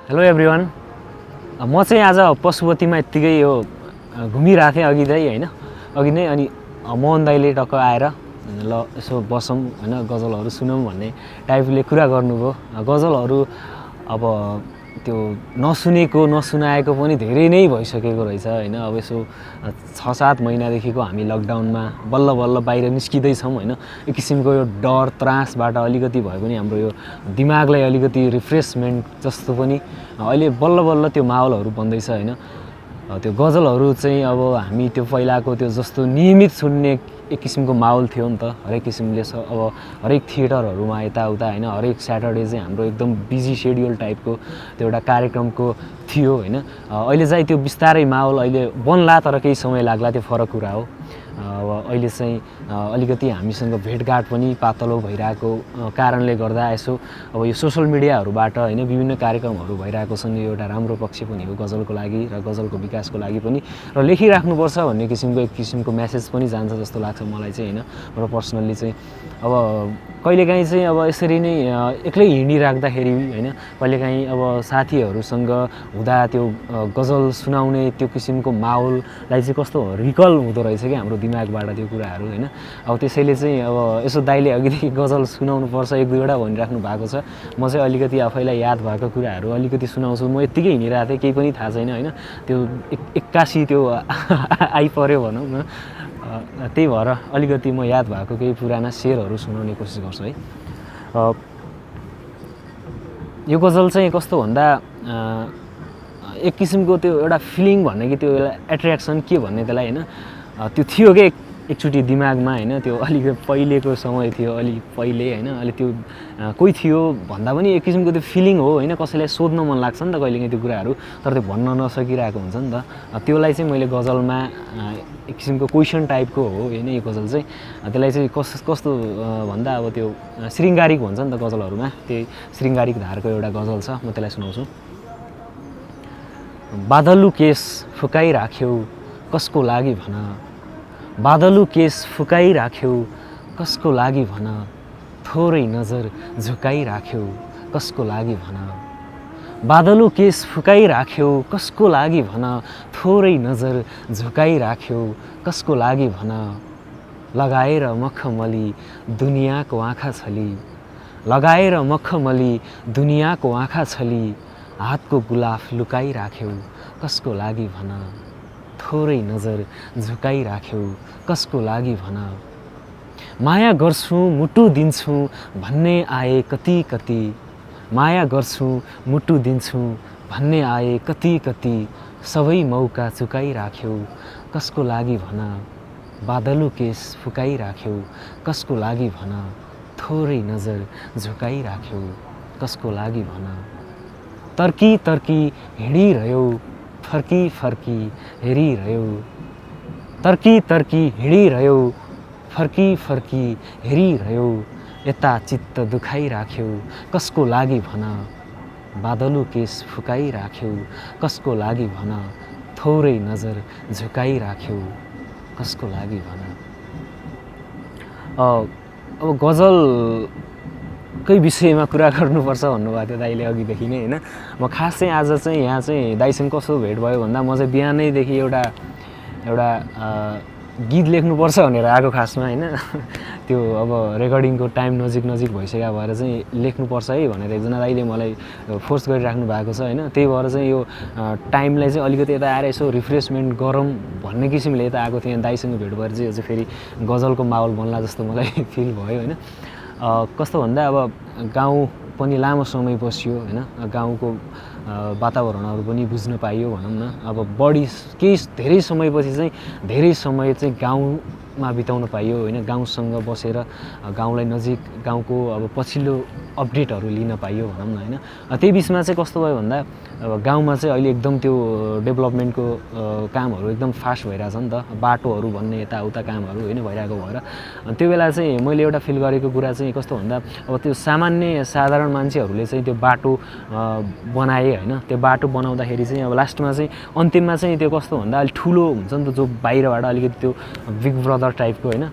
Hello everyone. म चाहिँ आज पशुपतिमा यत्तिकै यो घुमिरहेको थिएँ अघि दाइ होइन, अघि नै। अनि मोहन दाइले टक्क आएर ल यसो बसौँ होइन, गजलहरू सुनौँ भन्ने टाइपले कुरा गर्नुभयो। गजलहरू अब त्यो नसुनेको नसुनाएको पनि धेरै नै भइसकेको रहेछ होइन। अब यसो 6-7 महिनादेखिको हामी लकडाउनमा बल्ल बल्ल बाहिर निस्किँदैछौँ होइन। एक किसिमको यो डर त्रासबाट अलिकति भए पनि हाम्रो यो दिमागलाई अलिकति रिफ्रेसमेन्ट जस्तो पनि अहिले बल्ल बल्ल त्यो माहौलहरू बन्दैछ होइन। त्यो गजलहरू चाहिँ अब हामी त्यो पहिलाको त्यो जस्तो नियमित सुन्ने एक किसिमको माहौल थियो नि त। हरेक किसिमले अब हरेक थिएटरहरूमा यताउता होइन, हरेक स्याटरडे चाहिँ हाम्रो एकदम बिजी सेड्युल टाइपको त्यो एउटा कार्यक्रमको थियो होइन। अहिले चाहिँ त्यो बिस्तारै माहौल अहिले बन्ला, तर केही समय लाग्ला, त्यो फरक कुरा हो। अब अहिले चाहिँ अलिकति हामीसँग भेटघाट पनि पातलो भइरहेको कारणले गर्दा यसो अब यो सोसल मिडियाहरूबाट होइन विभिन्न कार्यक्रमहरू भइरहेको छन्। यो एउटा राम्रो पक्ष पनि हो गजलको लागि र गजलको विकासको लागि पनि, र लेखिराख्नुपर्छ भन्ने किसिमको एक किसिमको म्यासेज पनि जान्छ जस्तो लाग्छ मलाई चाहिँ होइन। र पर्सनल्ली चाहिँ अब कहिलेकाहीँ चाहिँ अब यसरी नै एक्लै हिँडिराख्दाखेरि होइन, कहिलेकाहीँ अब साथीहरूसँग हुँदा त्यो गजल सुनाउने त्यो किसिमको माहौललाई चाहिँ कस्तो रिकल हुँदो रहेछ कि हाम्रो दिमागबाट त्यो कुराहरू होइन। अब त्यसैले चाहिँ अब यसो दाइले अघिदेखि गजल सुनाउनुपर्छ 1-2वटा भनिराख्नु भएको छ। म चाहिँ अलिकति आफैलाई याद भएको कुराहरू अलिकति सुनाउँछु। म यत्तिकै हिँडिरहेको थिएँ, केही पनि थाहा छैन होइन। त्यो एक्कासी त्यो आइपऱ्यो भनौँ न। त्यही भएर अलिकति म याद भएको केही पुराना शेरहरू सुनाउने कोसिस गर्छु है। यो गजल चाहिँ कस्तो भन्दा एक किसिमको त्यो एउटा फिलिङ भन्ने कि त्यो एट्र्याक्सन के भन्ने त्यसलाई होइन, त्यो थियो कि एकचोटि दिमागमा होइन। त्यो अलिक पहिलेको समय थियो, अलिक पहिले होइन। अहिले त्यो कोही थियो भन्दा पनि एक किसिमको त्यो फिलिङ हो होइन। कसैलाई सोध्न मन लाग्छ नि त कहिलेकाहीँ त्यो कुराहरू, तर त्यो भन्न नसकिरहेको हुन्छ नि त। त्यसलाई चाहिँ मैले गजलमा एक किसिमको क्वेसन टाइपको हो होइन यो गजल चाहिँ। त्यसलाई चाहिँ कस्तो भन्दा अब त्यो शृङ्गारिक भन्छ नि त गजलहरूमा, त्यही शृङ्गारिक धारको एउटा गजल छ। म त्यसलाई सुनाउँछु। बादलु केस फुकाइराख्यौ कसको लागि भन, बादलु केस फुकाइराख्यौ कसको लागि भन, थोरै नजर झुकाइराख्यौ कसको लागि भन, बादलु केस फुकाइराख्यौ कसको लागि भन, थोरै नजर झुकाइराख्यौ कसको लागि भन, लगाएर मखमली दुनियाँको आँखा छली, लगाएर मखमली दुनियाँको आँखा छली, हातको गुलाफ लुकाइराख्यौ कसको लागि भन, थोरै नजर झुकाइराख्यौ कसको लागि भन, माया गर्छु मुटु दिन्छु भन्ने आए कति कति, माया गर्छु मुटु दिन्छु भन्ने आए कति कति, सबै मौका चुकाइराख्यौ कसको लागि भन, बादलु केस फुकाइराख्यौ कसको लागि भन, थोरै नजर झुकाइराख्यौ कसको लागि भन, तर्की तर्की हिँडिरह्यौ फर्की फर्की हेरिरह्यौ, तर्की तर्की हिँडिरह्यौ फर्की फर्की हेरिरह्यौ, यता चित्त दुखाइराख्यौ कसको लागि भन, बादलु केस फुकाइराख्यौ कसको लागि भन, थोरै नजर झुकाइराख्यौ कसको लागि भन। अब गजलकै विषयमा कुरा गर्नुपर्छ भन्नुभएको थियो दाइले अघिदेखि नै होइन। म खास चाहिँ आज चाहिँ यहाँ चाहिँ दाइसँग कस्तो भेट भयो भन्दा, म चाहिँ बिहानैदेखि एउटा गीत लेख्नुपर्छ भनेर आएको खासमा होइन। त्यो अब रेकर्डिङको टाइम नजिक भइसक्यो भएर चाहिँ लेख्नुपर्छ है भनेर एकजना दाइले मलाई फोर्स गरिराख्नु भएको छ होइन। त्यही भएर चाहिँ यो टाइमलाई चाहिँ अलिकति यता आएर यसो रिफ्रेसमेन्ट गरौँ भन्ने किसिमले यता आएको थिएँ। दाइसँग भेट भएर चाहिँ यो चाहिँ फेरि गजलको माहौल बन्ला जस्तो मलाई फिल भयो होइन। कस्तो भन्दा अब गाउँ पनि लामो समय बसियो होइन, गाउँको वातावरणहरू पनि बुझ्न पाइयो भनौँ न। अब बढी केही धेरै समयपछि चाहिँ धेरै समय चाहिँ गाउँमा बिताउन पाइयो होइन। गाउँसँग बसेर गाउँलाई नजिक, गाउँको अब पछिल्लो अपडेटहरू लिन पाइयो भनौँ न होइन। त्यही बिचमा चाहिँ कस्तो भयो भन्दा अब गाउँमा चाहिँ अहिले एकदम त्यो डेभलपमेन्टको कामहरू एकदम फास्ट भइरहेछ नि त, बाटोहरू भन्ने यताउता कामहरू होइन भइरहेको भएर त्यो बेला चाहिँ मैले एउटा फिल गरेको कुरा चाहिँ कस्तो भन्दा, अब त्यो सामान्य साधारण मान्छेहरूले चाहिँ त्यो बाटो बनाए होइन। त्यो बाटो बनाउँदाखेरि चाहिँ अब लास्टमा चाहिँ अन्तिममा चाहिँ त्यो कस्तो भन्दा अलिक ठुलो हुन्छ नि त, जो बाहिरबाट अलिकति त्यो बिग ब्रदर टाइपको होइन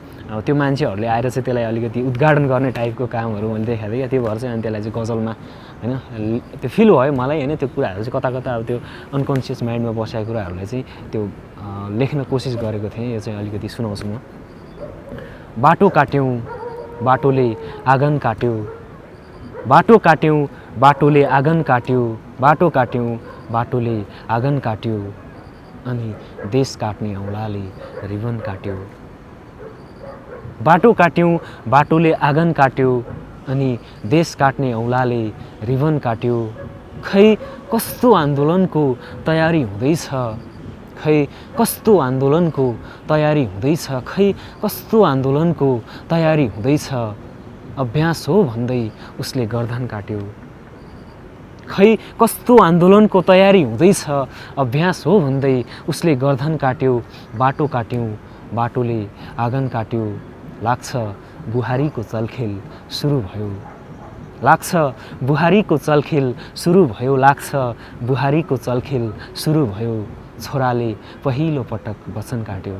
त्यो मान्छेहरूले आएर चाहिँ त्यसलाई अलिकति उद्घाटन गर्ने टाइपको कामहरू मैले देखाएको थिएँ क्या, त्यो भएर चाहिँ अनि त्यसलाई चाहिँ गजलमा होइन त्यो फिल भयो मलाई होइन, त्यो कुराहरू चाहिँ कता कता अब त्यो अनकन्सियस माइन्डमा बसेको कुराहरूलाई चाहिँ त्यो लेख्न कोसिस गरेको थिएँ। यो चाहिँ अलिकति सुनाउँछु म। बाटो काट्यौँ बाटोले आँगन काट्यो, बाटो काट्यौँ बाटोले आँगन काट्यो, बाटो काट्यौँ बाटोले आँगन काट्यो, अनि देश काट्ने औँलाले रिबन काट्यो। बाटो काट्यौँ बाटोले आँगन काट्यो, अनि देश काट्ने औँलाले रिबन काट्यो। खै कस्तो आन्दोलनको तयारी हुँदैछ, खै कस्तो आन्दोलनको तयारी हुँदैछ, खै कस्तो आन्दोलनको तयारी हुँदैछ, अभ्यास हो भन्दै उसले गर्दन काट्यो। खै कस्तो आन्दोलनको तयारी हुँदैछ, अभ्यास हो भन्दै उसले गर्दन काट्यो। बाटो काट्यौँ बाटोले आँगन काट्यो, लाग्छ बुहारीको चलखेल सुरु भयो, लाग्छ बुहारीको चलखेल सुरु भयो, लाग्छ बुहारीको चलखेल सुरु भयो। छोराले पहिलो पटक वचन काट्यो,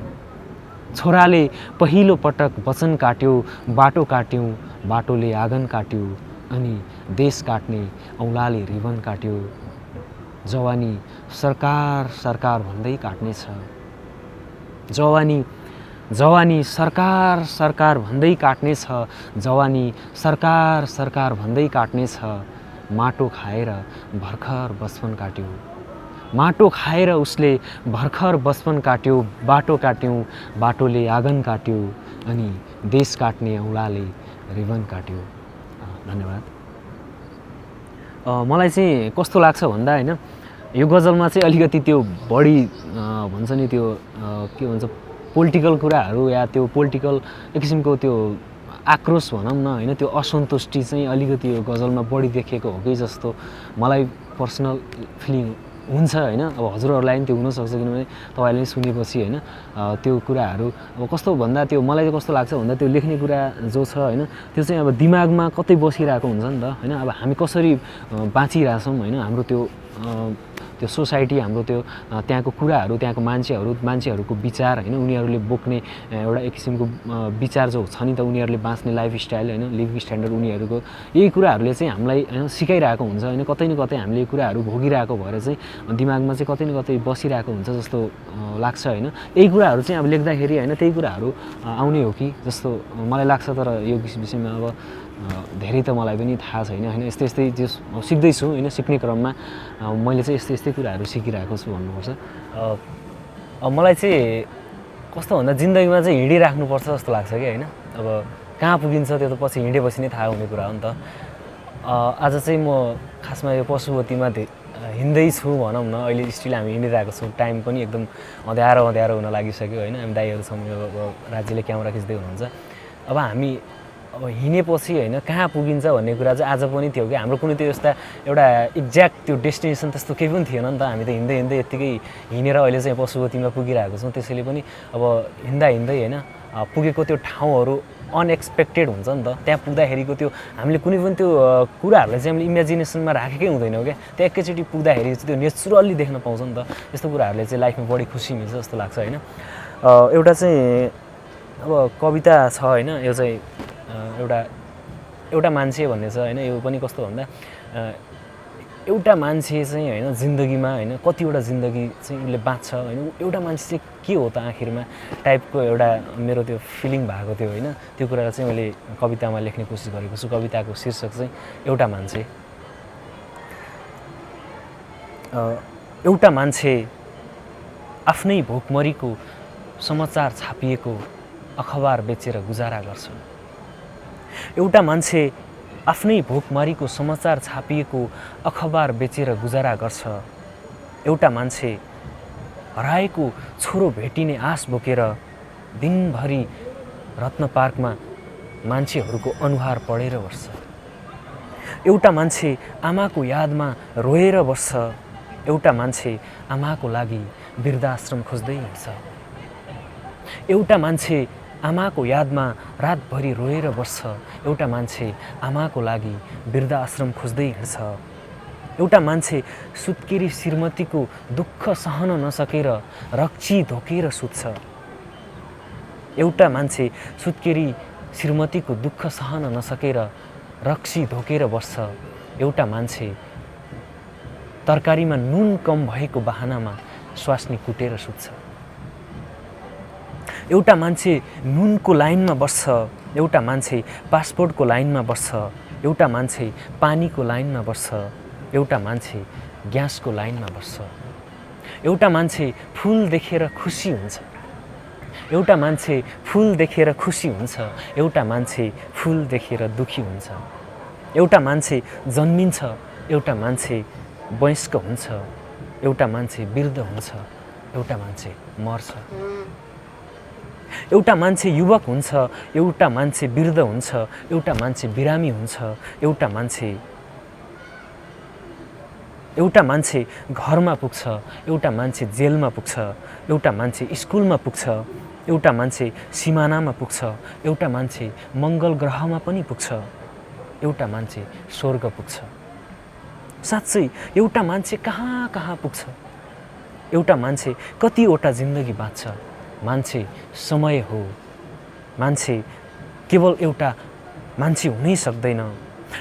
छोराले पहिलो पटक वचन काट्यो। बाटो काट्यौँ बाटोले आँगन काट्यो, अनि देश काट्ने औँलाले रिबन काट्यो। जवानी सरकार सरकार भन्दै काट्नेछ, जवानी जवानी सरकार सरकार भन्दै काट्नेछ, जवानी सरकार सरकार भन्दै काट्नेछ। माटो खाएर भर्खर बचपन काट्यो, माटो खाएर उसले भर्खर बचपन काट्यो। बाटो काट्यौँ बाटोले आँगन काट्यो, अनि देश काट्ने औँलाले रिबन काट्यो। धन्यवाद। मलाई चाहिँ कस्तो लाग्छ भन्दा होइन, यो गजलमा चाहिँ अलिकति त्यो बढी भन्छ नि त्यो के भन्छ पोलिटिकल कुराहरू या त्यो पोलिटिकल एक किसिमको त्यो आक्रोश भनौँ न होइन, त्यो असन्तुष्टि चाहिँ अलिकति यो गजलमा बढी देखिएको हो कि जस्तो मलाई पर्सनल फिलिङ हुन्छ होइन। अब हजुरहरूलाई पनि त्यो हुनसक्छ, किनभने तपाईँले पनि सुनेपछि होइन त्यो कुराहरू अब कस्तो भन्दा त्यो मलाई चाहिँ कस्तो लाग्छ भन्दा त्यो लेख्ने कुरा जो छ होइन, त्यो चाहिँ अब दिमागमा कतै बसिरहेको हुन्छ नि त होइन। अब हामी कसरी बाँचिरहेछौँ होइन, हाम्रो त्यो सोसाइटी, हाम्रो त्यो त्यहाँको कुराहरू, त्यहाँको मान्छेहरूको विचार होइन, उनीहरूले बोक्ने एउटा एक किसिमको विचार जो छ नि त, उनीहरूले बाँच्ने लाइफस्टाइल होइन, लिभिङ स्ट्यान्डर्ड उनीहरूको, यही कुराहरूले चाहिँ हामीलाई होइन सिकाइरहेको हुन्छ होइन। कतै न कतै हामीले यो कुराहरू भोगिरहेको भएर चाहिँ दिमागमा चाहिँ कतै न कतै बसिरहेको हुन्छ जस्तो लाग्छ होइन। यही कुराहरू चाहिँ अब लेख्दाखेरि होइन त्यही कुराहरू आउने हो कि जस्तो मलाई लाग्छ। तर यो विषयमा अब धेरै त मलाई पनि थाहा छैन होइन। यस्तै यस्तै जो सिक्दैछु होइन, सिक्ने क्रममा मैले चाहिँ यस्तै यस्तै कुराहरू सिकिरहेको छु भन्नुपर्छ। मलाई चाहिँ कस्तो भन्दा जिन्दगीमा चाहिँ हिँडिराख्नुपर्छ जस्तो लाग्छ कि होइन। अब कहाँ पुगिन्छ त्यो त पछि हिँडेपछि नै थाहा हुने कुरा हो नि त। आज चाहिँ म खासमा यो पशुपतिमा हिँड्दैछु भनौँ न, अहिले स्टिल हामी हिँडिरहेको छौँ। टाइम पनि एकदम अँध्यारो हुन लागिसक्यो होइन। हामी दाइहरू छौँ, अब राज्यले क्यामेरा खिच्दै हुनुहुन्छ। अब हामी अब हिँडेपछि होइन कहाँ पुगिन्छ भन्ने कुरा चाहिँ आज पनि थियो कि हाम्रो कुनै त्यो यस्ता एउटा एक्ज्याक्ट त्यो डेस्टिनेसन त्यस्तो केही पनि थिएन नि त। हामी त हिँड्दै हिँड्दै यत्तिकै हिँडेर अहिले चाहिँ पशुपतिमा पुगिरहेको छौँ। त्यसैले पनि अब हिँड्दा हिँड्दै होइन पुगेको त्यो ठाउँहरू अनएक्सपेक्टेड हुन्छ नि त। त्यहाँ पुग्दाखेरिको त्यो हामीले कुनै पनि त्यो कुराहरूलाई चाहिँ हामीले इमेजिनेसनमा राखेकै हुँदैनौँ क्या। त्यहाँ एकैचोटि पुग्दाखेरि चाहिँ त्यो नेचुरल्ली देख्न पाउँछ नि त। यस्तो कुराहरूले चाहिँ लाइफमा बढी खुसी मिल्छ जस्तो लाग्छ होइन। एउटा चाहिँ अब कविता छ होइन, यो चाहिँ एउटा मान्छे भन्ने छ होइन। यो पनि कस्तो भन्दा एउटा मान्छे चाहिँ होइन जिन्दगीमा होइन कतिवटा जिन्दगी चाहिँ उसले बाँच्छ होइन, एउटा मान्छे चाहिँ के हो त आखिरमा टाइपको एउटा मेरो त्यो फिलिङ भएको थियो होइन। त्यो कुरा चाहिँ मैले कवितामा लेख्ने कोसिस गरेको छु। कविताको शीर्षक चाहिँ एउटा मान्छे। एउटा मान्छे आफ्नै भोकमरीको समाचार छापिएको अखबार बेचेर गुजारा गर्छ। एउटा मान्छे आफ्नै भोकमरीको समाचार छापिएको अखबार बेचेर गुजारा गर्छ। एउटा मान्छे हराएको छोरो भेटिने आश बोकेर दिनभरि रत्न पार्कमा मान्छेहरूको अनुहार पढेर बस्छ। एउटा मान्छे आमाको यादमा रोएर बस्छ। एउटा मान्छे आमाको लागि वृद्धाश्रम खोज्दै हिँड्छ। एउटा मान्छे आमाको यादमा रातभरि रोएर बस्छ। एउटा मान्छे आमाको लागि वृद्धाश्रम खोज्दै हिँड्छ। एउटा मान्छे सुत्केरी श्रीमतीको दुःख सहन नसकेर रक्सी धोकेर सुत्छ। एउटा मान्छे सुत्केरी श्रीमतीको दुःख सहन नसकेर रक्सी धोकेर बस्छ। एउटा मान्छे तरकारीमा नुन कम भएको बहानामा स्वास्नी कुटेर सुत्छ। एउटा मान्छे नुनको लाइनमा बस्छ। एउटा मान्छे पासपोर्टको लाइनमा बस्छ। एउटा मान्छे पानीको लाइनमा बस्छ। एउटा मान्छे ग्यासको लाइनमा बस्छ। एउटा मान्छे फुल देखेर खुसी हुन्छ। एउटा मान्छे फुल देखेर खुसी हुन्छ। एउटा मान्छे फुल देखेर दुखी हुन्छ। एउटा मान्छे जन्मिन्छ। एउटा मान्छे वयस्क हुन्छ। एउटा मान्छे वृद्ध हुन्छ। एउटा मान्छे मर्छ। एउटा मान्छे युवक हुन्छ। एउटा मान्छे वृद्ध हुन्छ। एउटा मान्छे बिरामी हुन्छ। एउटा मान्छे घरमा पुग्छ। एउटा मान्छे जेलमा पुग्छ। एउटा मान्छे स्कुलमा पुग्छ। एउटा मान्छे सिमानामा पुग्छ। एउटा मान्छे मङ्गल ग्रहमा पनि पुग्छ। एउटा मान्छे स्वर्ग पुग्छ। साँच्चै एउटा मान्छे कहाँ कहाँ पुग्छ। एउटा मान्छे कतिवटा जिन्दगी बाँच्छ। मान्छे समय हो। मान्छे केवल एउटा मान्छे हुनै सक्दैन।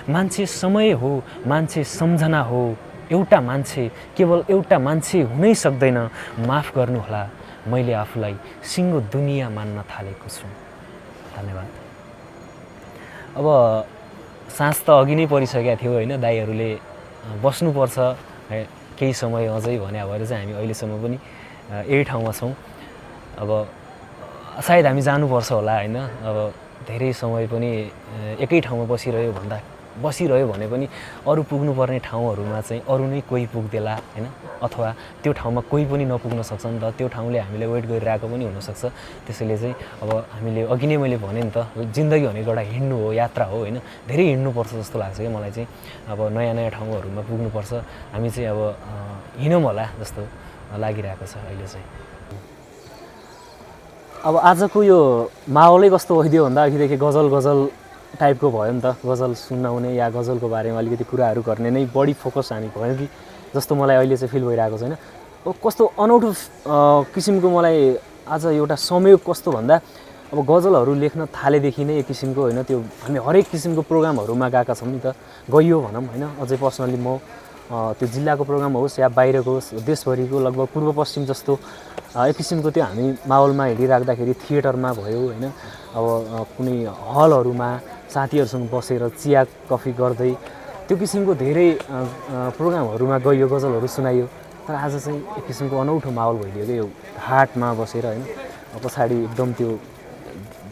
मान्छे समय हो। मान्छे सम्झना हो। एउटा मान्छे केवल एउटा मान्छे हुनै सक्दैन। माफ गर्नुहोला, मैले आफूलाई सिङ्गो दुनियाँ मान्न थालेको छु। धन्यवाद। अब साँझ त अघि नै परिसकेको थियो होइन, दाइहरूले बस्नुपर्छ केही समय अझै भने भएर चाहिँ हामी अहिलेसम्म पनि यही ठाउँमा छौँ। अब सायद हामी जानुपर्छ होला होइन। अब धेरै समय पनि एकै ठाउँमा बसिरह्यो भने पनि अरू पुग्नुपर्ने ठाउँहरूमा चाहिँ अरू नै कोही पुग्देला होइन, अथवा त्यो ठाउँमा कोही पनि नपुग्न सक्छ नि त। त्यो ठाउँले हामीले वेट गरिरहेको पनि हुनसक्छ। त्यसैले चाहिँ अब हामीले अघि नै मैले भने नि त, जिन्दगी भनेको एउटा हिँड्नु हो, यात्रा हो होइन। धेरै हिँड्नुपर्छ जस्तो लाग्छ कि मलाई चाहिँ। अब नयाँ नयाँ ठाउँहरूमा पुग्नुपर्छ। हामी चाहिँ अब हिँडौँ होला जस्तो लागिरहेको छ अहिले चाहिँ। अब आजको यो माहौलै कस्तो भइदियो भन्दा अघिदेखि गजल टाइपको भयो नि त। गजल सुनाउने या गजलको बारेमा अलिकति कुराहरू गर्ने नै बढी फोकस हामी भयो कि जस्तो मलाई अहिले चाहिँ फिल भइरहेको छैन। कस्तो अनौठो किसिमको मलाई आज एउटा संयोग कस्तो भन्दा, अब गजलहरू लेख्न थालेदेखि नै एक किसिमको होइन, त्यो हामी हरेक किसिमको प्रोग्रामहरूमा गएका छौँ नि त, गइयो भनौँ होइन। अझै पर्सनली म त्यो जिल्लाको प्रोग्राम होस् या बाहिरको होस्, देशभरिको लगभग पूर्व पश्चिम जस्तो एक किसिमको त्यो हामी माहौलमा हिँडिराख्दाखेरि थिएटरमा भयो होइन, अब कुनै हलहरूमा साथीहरूसँग बसेर चिया कफी गर्दै त्यो किसिमको धेरै प्रोग्रामहरूमा गइयो, गजलहरू सुनाइयो। तर आज चाहिँ एक किसिमको अनौठो माहौल भइदियो कि यो घाटमा बसेर होइन। पछाडि एकदम त्यो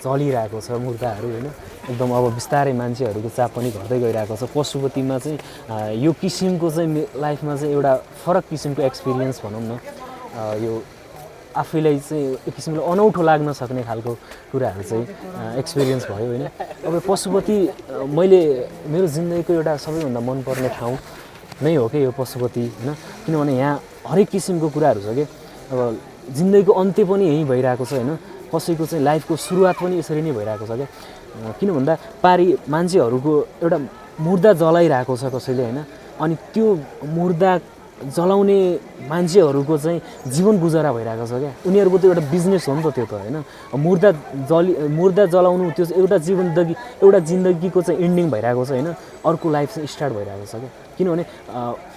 जलिरहेको छ मुर्दाहरू होइन। एकदम अब बिस्तारै मान्छेहरूको चाप पनि घट्दै गइरहेको छ। पशुपतिमा चाहिँ यो किसिमको चाहिँ लाइफमा चाहिँ एउटा फरक किसिमको एक्सपिरियन्स भनौँ न, यो आफैलाई चाहिँ एक किसिमले अनौठो लाग्न सक्ने खालको कुराहरू चाहिँ एक्सपिरियन्स भयो होइन। अब पशुपति मेरो जिन्दगीको एउटा सबैभन्दा मनपर्ने ठाउँ नै हो कि यो पशुपति होइन। किनभने यहाँ हरेक किसिमको कुराहरू छ कि अब जिन्दगीको अन्त्य पनि यहीँ भइरहेको छ होइन। कसैको चाहिँ लाइफको सुरुवात पनि यसरी नै भइरहेको छ क्या। किन भन्दा मान्छेहरूको एउटा मुर्दा जलाइरहेको छ कसैले होइन। अनि त्यो मुर्दा जलाउने मान्छेहरूको चाहिँ जीवन गुजारा भइरहेको छ क्या। उनीहरूको त एउटा बिजनेस हो नि त त्यो त होइन। मुर्दा जलाउनु त्यो एउटा जिन्दगीको चाहिँ इन्डिङ भइरहेको छ होइन। अर्को लाइफ चाहिँ स्टार्ट भइरहेको छ क्या। किनभने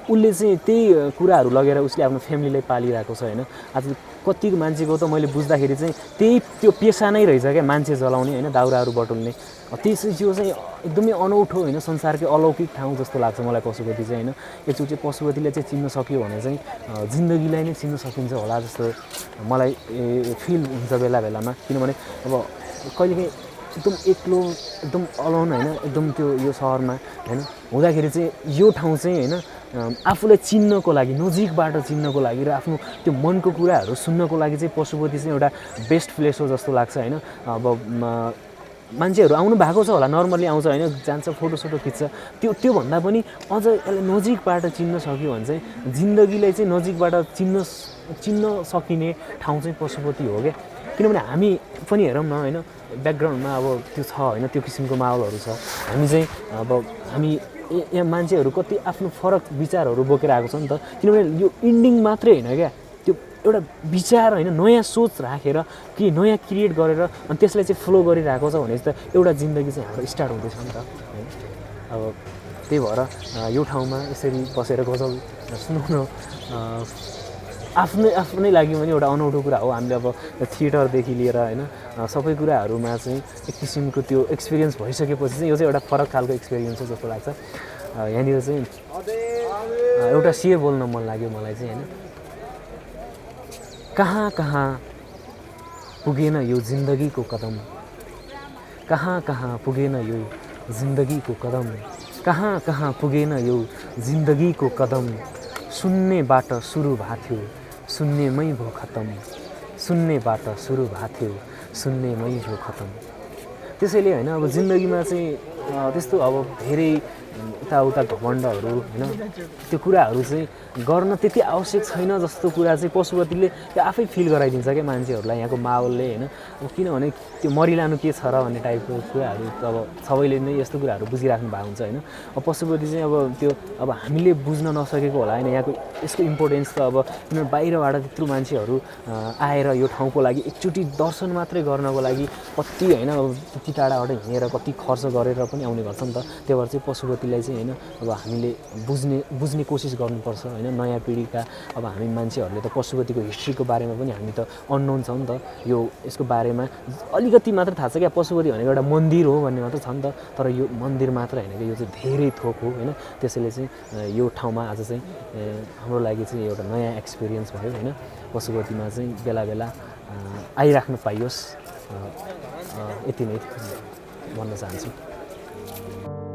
उसले चाहिँ त्यही कुराहरू लगेर उसले आफ्नो फ्यामिलीलाई पालिरहेको छ होइन। आज कति मान्छेको त मैले बुझ्दाखेरि चाहिँ त्यो पेसा नै रहेछ क्या, मान्छे जलाउने होइन, दाउराहरू बटुल्ने। त्यो चाहिँ एकदमै अनौठो होइन, संसारकै अलौकिक ठाउँ जस्तो लाग्छ मलाई पशुपति चाहिँ होइन। एकचोटि पशुपतिलाई चाहिँ चिन्न सक्यो भने चाहिँ जिन्दगीलाई नै चिन्न सकिन्छ होला जस्तो मलाई फिल हुन्छ बेला बेलामा। किनभने अब कहिलेकाहीँ एकदम एक्लो, एकदम अलोन होइन, एकदम त्यो यो सहरमा होइन हुँदाखेरि चाहिँ यो ठाउँ चाहिँ होइन आफूलाई चिन्नको लागि, नजिकबाट चिन्नको लागि र आफ्नो त्यो मनको कुराहरू सुन्नको लागि चाहिँ पशुपति चाहिँ एउटा बेस्ट प्लेस हो जस्तो लाग्छ होइन। अब मान्छेहरू आउनु भएको छ होला, नर्मली आउँछ होइन, जान्छ फोटोसोटो खिच्छ। त्योभन्दा पनि अझ यसलाई नजिकबाट चिन्न सक्यो भने चाहिँ जिन्दगीलाई चाहिँ नजिकबाट चिन्न सकिने ठाउँ चाहिँ पशुपति हो क्या। किनभने हामी पनि हेरौँ न होइन, ब्याकग्राउन्डमा अब त्यो छ होइन, त्यो किसिमको माहौलहरू छ। हामी यहाँ मान्छेहरू कति आफ्नो फरक विचारहरू बोकेर आएको छ नि त। किनभने यो इन्डिङ मात्रै होइन क्या, त्यो एउटा विचार होइन नयाँ सोच राखेर के नयाँ क्रिएट गरेर अनि त्यसलाई चाहिँ फ्लो गरिरहेको छ भने चाहिँ एउटा जिन्दगी चाहिँ हाम्रो स्टार्ट हुँदैछ नि त होइन। अब त्यही भएर यो ठाउँमा यसरी बसेर गजल सुनाउन आफ्नै लागि पनि एउटा अनौठो कुरा हो। हामीले अब थिएटरदेखि लिएर होइन सबै कुराहरूमा चाहिँ एक किसिमको त्यो एक्सपिरियन्स भइसकेपछि चाहिँ यो चाहिँ एउटा फरक खालको एक्सपिरियन्स हो जस्तो लाग्छ। यहाँनिर चाहिँ एउटा सिए बोल्न मन लाग्यो मलाई चाहिँ होइन। कहाँ कहाँ पुगेन यो जिन्दगीको कदम, कहाँ कहाँ पुगेन यो जिन्दगीको कदम, कहाँ कहाँ पुगेन यो जिन्दगीको कदम, सुन्नेबाट सुरु भएको थियो सुन्नेमै भो खतम, सुन्नेबाट सुरु भएको थियो सुन्नेमै भो खतम। त्यसैले होइन अब जिन्दगीमा चाहिँ त्यस्तो अब धेरै यताउता घमण्डहरू होइन त्यो कुराहरू चाहिँ गर्न त्यति आवश्यक छैन जस्तो कुरा चाहिँ पशुपतिले त्यो आफै फिल गराइदिन्छ क्या मान्छेहरूलाई, यहाँको माहौलले होइन। अब किनभने त्यो मरिलानु के छ र भन्ने टाइपको कुराहरू अब सबैले नै यस्तो कुराहरू बुझिराख्नु भएको हुन्छ होइन। अब पशुपति चाहिँ अब त्यो अब हामीले बुझ्न नसकेको होला होइन यहाँको यसको इम्पोर्टेन्स त अब किनभने बाहिरबाट त्यत्रो मान्छेहरू आएर यो ठाउँको लागि एकचोटि दर्शन मात्रै गर्नको लागि कति होइन अब त्यति टाढाबाट हिँडेर कति खर्च गरेर पनि आउने गर्छ नि त। त्यही भएर चाहिँ पशुपतिलाई चाहिँ होइन अब हामीले बुझ्ने कोसिस गर्नुपर्छ होइन। नयाँ पिँढीका अब हामी मान्छेहरूले त पशुपतिको हिस्ट्रीको बारेमा पनि हामी त अननोन छ नि त। यो यसको बारेमा अलिकति मात्र थाहा छ क्या, पशुपति भनेको एउटा मन्दिर हो भन्ने मात्र छ नि त। तर यो मन्दिर मात्र होइन कि यो चाहिँ धेरै थोक हो होइन। त्यसैले चाहिँ यो ठाउँमा आज चाहिँ हाम्रो लागि चाहिँ एउटा नयाँ एक्सपिरियन्स भयो होइन। पशुपतिमा चाहिँ बेला बेला आइराख्न पाइयोस्, यति नै भन्न चाहन्छु।